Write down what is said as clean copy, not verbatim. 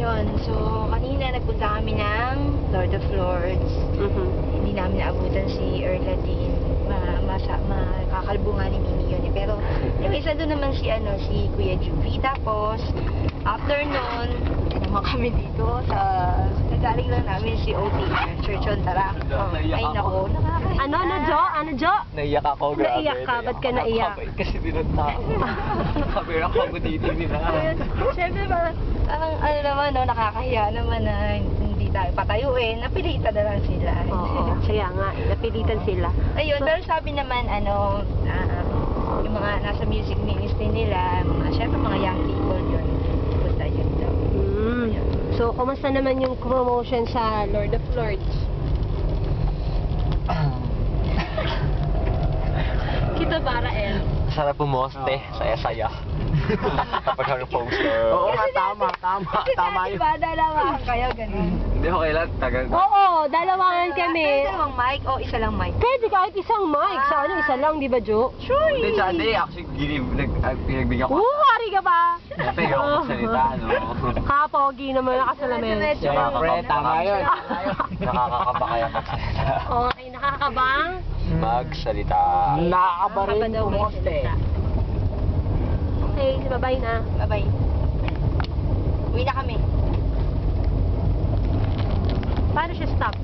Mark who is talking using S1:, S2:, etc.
S1: Ayun, so kanina nagpunta kami ng Lord of Lords. Hindi namin naabutan si Erladine. Makakalbungan ni Mimi yun eh. Pero yung isa doon naman si Kuya Juvie. Tapos, after nun, naman kami dito sa... Nagaling lang namin si OT, Church on Tarak. Ay nako, nakakahiya.
S2: Ano, Jo?
S3: Naiyak ako, grabe.
S2: Naiyak ka? Ba't ka naiyak?
S3: Kasi binunta ako. Nakabira ko ako dito nila.
S1: Siyempre parang, ano naman, no, nakakahiya naman na hindi tayo patayuin. Napilitan na lang sila.
S2: Oo, kaya nga, napilitan sila.
S1: Ayun, pero sabi naman, yung mga nasa music ministry nila, syempre mga young people yun, punta yun daw.
S2: So, kumusta naman yung promotion sa Lord of Lords? Kita para
S3: Sarap pumoste, saya-saya. Kapag ang poster.
S4: Oo nga, tama yun.
S1: Diba, dalawa kayo, ganun.
S3: Hindi, okay lang. Tagal.
S2: Oo, dalawangan kami.
S1: Dalawang mic o isa lang mic?
S2: Pwede kahit isang mic. Sa ano, isa lang, di ba, Jo?
S1: Sure!
S3: Hindi, tsaka hindi. Actually, pinagbigyan ko.
S2: Hari ka ba?
S3: Pinagbigyan ko salita, no?
S2: Kapogi naman nakasalamin.
S4: Siyempre, tama yun.
S3: Nakakakaba kaya magsalita.
S2: Okay, nakakabang?
S3: Magsalita.
S4: Nakakaba rin
S2: Nakakaba daw
S4: pumoste.
S2: Okay, bye-bye na.
S1: Bye-bye. Uwi na kami.
S2: Paano siya stop?